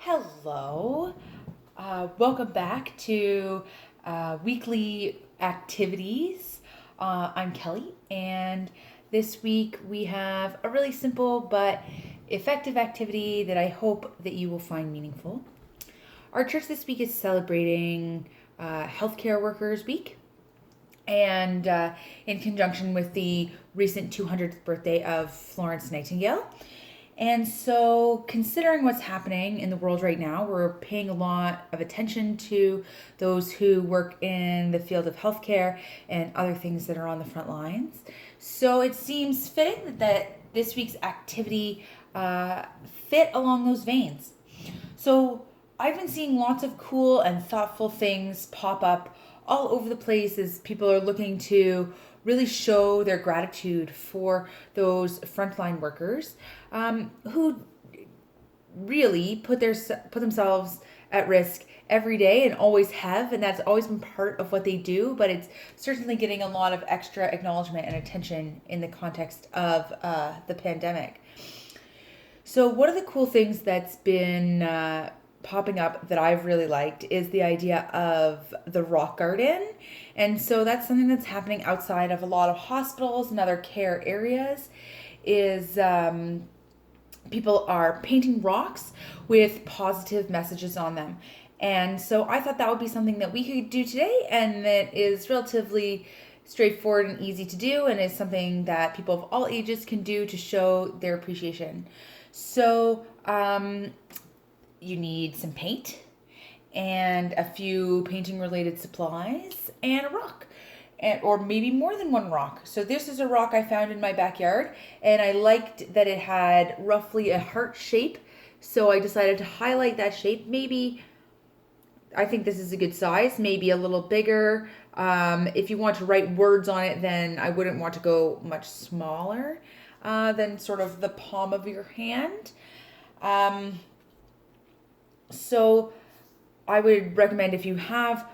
Hello. Welcome back to weekly activities. I'm Kelly, and this week we have a really simple but effective activity that I hope that you will find meaningful. Our church this week is celebrating Healthcare Workers Week, and in conjunction with the recent 200th birthday of Florence Nightingale. And so, considering what's happening in the world right now, we're paying a lot of attention to those who work in the field of healthcare and other things that are on the front lines. So, it seems fitting that this week's activity fit along those veins. So, I've been seeing lots of cool and thoughtful things pop up all over the place as people are looking to really show their gratitude for those frontline workers who really put themselves at risk every day and always have, and that's always been part of what they do. But it's certainly getting a lot of extra acknowledgement and attention in the context of the pandemic. So one of the cool things that's been popping up that I've really liked is the idea of the rock garden. And so that's something that's happening outside of a lot of hospitals and other care areas is people are painting rocks with positive messages on them. And so I thought that would be something that we could do today, and that is relatively straightforward and easy to do, and is something that people of all ages can do to show their appreciation. So you need some paint and a few painting related supplies and a rock, or maybe more than one rock. So this is a rock I found in my backyard, and I liked that it had roughly a heart shape, so I decided to highlight that shape. Maybe I think this is a good size, maybe a little bigger. If you want to write words on it, then I wouldn't want to go much smaller than sort of the palm of your hand. So I would recommend, if you have,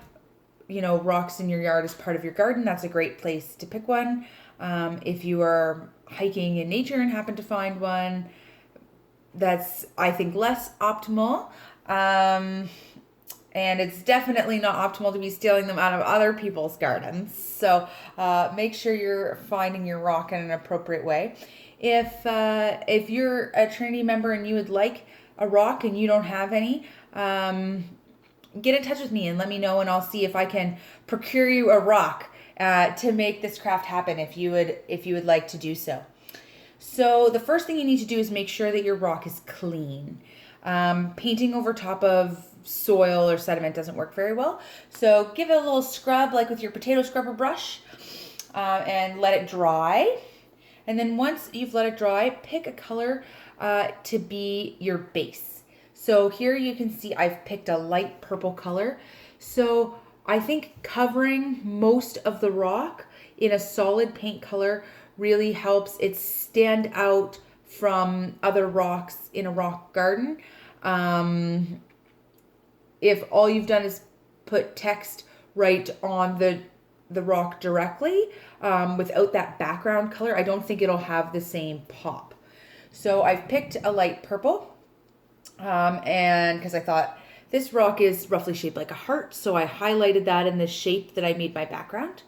rocks in your yard as part of your garden, that's a great place to pick one. If you are hiking in nature and happen to find one, that's, I think, less optimal. And it's definitely not optimal to be stealing them out of other people's gardens. So make sure you're finding your rock in an appropriate way. If you're a Trinity member and you would like a rock and you don't have any, get in touch with me and let me know, and I'll see if I can procure you a rock to make this craft happen if you would like to do so. So the first thing you need to do is make sure that your rock is clean. Painting over top of soil or sediment doesn't work very well. So give it a little scrub, like with your potato scrubber brush, and let it dry. And then once you've let it dry, pick a color to be your base. So here you can see I've picked a light purple color. So I think covering most of the rock in a solid paint color really helps it stand out from other rocks in a rock garden. If all you've done is put text right on the rock directly, without that background color, I don't think it'll have the same pop. So I've picked a light purple, and because I thought this rock is roughly shaped like a heart, so I highlighted that in the shape that I made my background.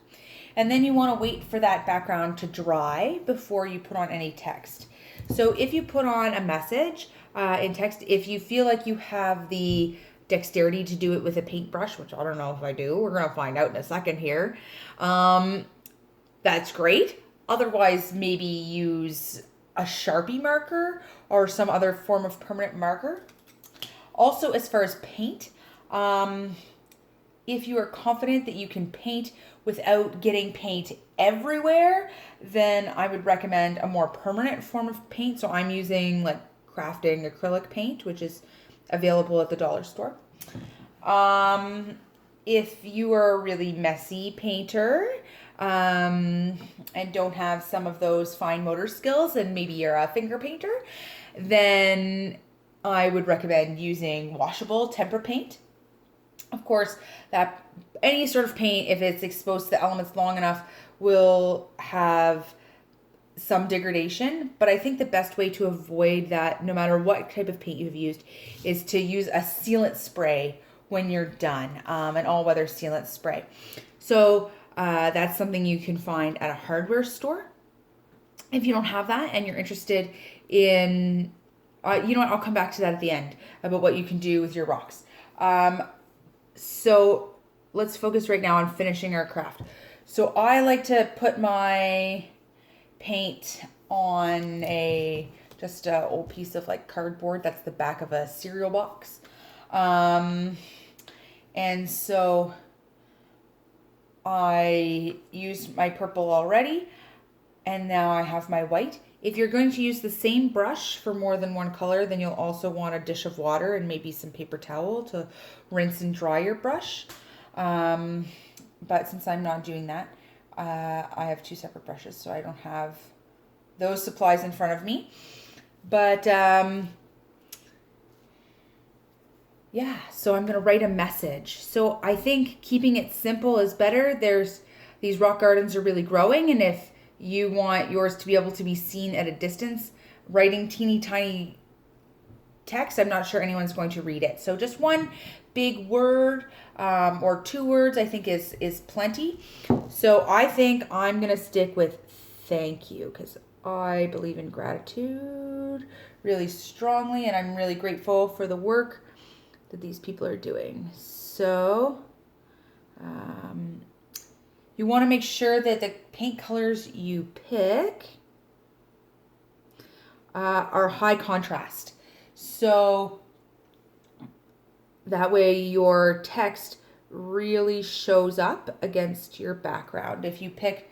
And then you want to wait for that background to dry before you put on any text. So if you put on a message in text, if you feel like you have the dexterity to do it with a paintbrush, which I don't know if I do, we're going to find out in a second here, that's great. Otherwise, maybe use a Sharpie marker or some other form of permanent marker. Also, as far as paint, if you are confident that you can paint without getting paint everywhere, then I would recommend a more permanent form of paint. So I'm using like crafting acrylic paint, which is available at the dollar store. If you are a really messy painter and don't have some of those fine motor skills, and maybe you're a finger painter, then I would recommend using washable tempera paint. Of course, that any sort of paint, if it's exposed to the elements long enough, will have some degradation, but I think the best way to avoid that, no matter what type of paint you've used, is to use a sealant spray when you're done, an all-weather sealant spray. So that's something you can find at a hardware store. If you don't have that and you're interested in, you know what, I'll come back to that at the end about what you can do with your rocks. So let's focus right now on finishing our craft. So I like to put my paint on just a old piece of like cardboard. That's the back of a cereal box. And so I used my purple already, and now I have my white. If you're going to use the same brush for more than one color, then you'll also want a dish of water and maybe some paper towel to rinse and dry your brush. But since I'm not doing that, I have two separate brushes, so I don't have those supplies in front of me. But yeah, so I'm gonna write a message. So I think keeping it simple is better. These rock gardens are really growing, and if you want yours to be able to be seen at a distance, writing teeny tiny text, I'm not sure anyone's going to read it. So just one big word or 2 words I think is plenty. So I think I'm gonna stick with thank you, because I believe in gratitude really strongly, and I'm really grateful for the work that these people are doing. So you want to make sure that the paint colors you pick are high contrast. So that way your text really shows up against your background. If you pick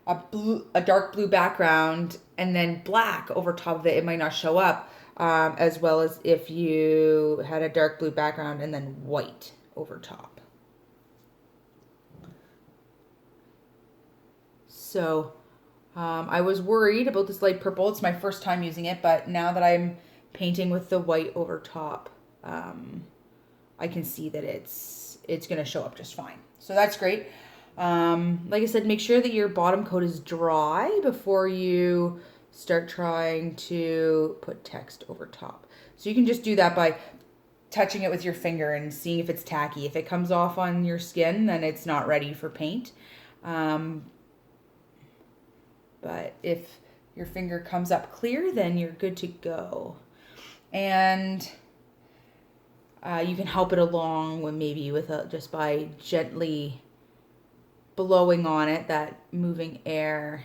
a dark blue background and then black over top of it, it might not show up as well as if you had a dark blue background and then white over top. So I was worried about this light purple. It's my first time using it, but now that I'm painting with the white over top, I can see that it's going to show up just fine. So that's great. Like I said, make sure that your bottom coat is dry before you start trying to put text over top. So you can just do that by touching it with your finger and seeing if it's tacky. If it comes off on your skin, then it's not ready for paint. But if your finger comes up clear, then you're good to go. And you can help it along just by gently blowing on it, that moving air.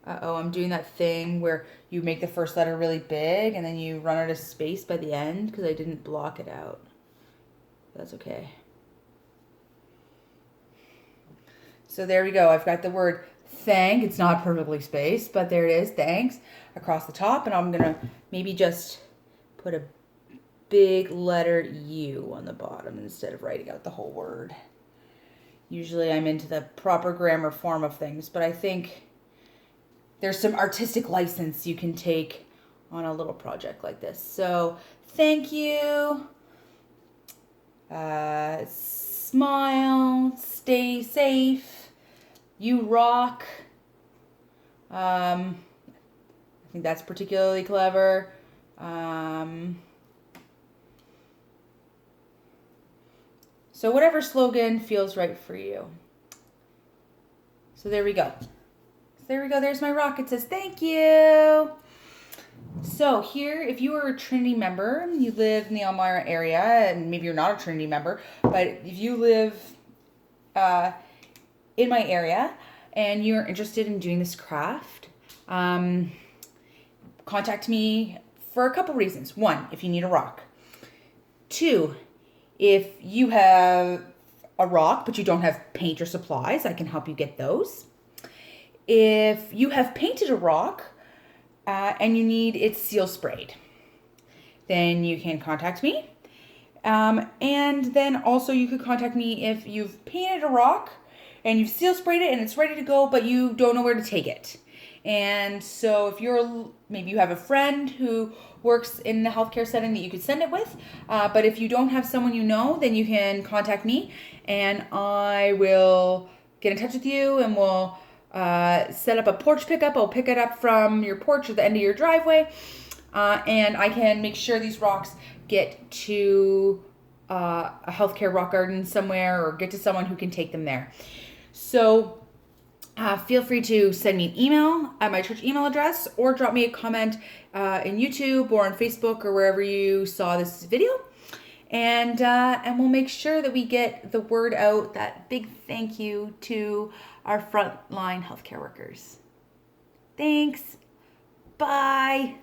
I'm doing that thing where you make the first letter really big and then you run out of space by the end because I didn't block it out. That's okay. So there we go. I've got the word thank. It's not perfectly spaced, but there it is. Thanks across the top. And I'm going to maybe just put a big letter U on the bottom instead of writing out the whole word. Usually I'm into the proper grammar form of things, but I think there's some artistic license you can take on a little project like this. So thank you. Smile. Stay safe. You rock. I think that's particularly clever. So whatever slogan feels right for you. So there we go. There's my rock. It says thank you. So here, if you are a Trinity member, you live in the Elmira area, and maybe you're not a Trinity member, but if you live in my area and you're interested in doing this craft, contact me for a couple reasons. 1, if you need a rock. 2, if you have a rock but you don't have paint or supplies, I can help you get those. If you have painted a rock and you need it seal sprayed, then you can contact me. And then also you could contact me if you've painted a rock and you've seal sprayed it and it's ready to go, but you don't know where to take it. And so if maybe you have a friend who works in the healthcare setting that you could send it with, but if you don't have someone you know, then you can contact me and I will get in touch with you and we'll set up a porch pickup. I'll pick it up from your porch or the end of your driveway, and I can make sure these rocks get to a healthcare rock garden somewhere, or get to someone who can take them there. So feel free to send me an email at my church email address, or drop me a comment in YouTube or on Facebook or wherever you saw this video. And we'll make sure that we get the word out, that big thank you to our frontline healthcare workers. Thanks. Bye.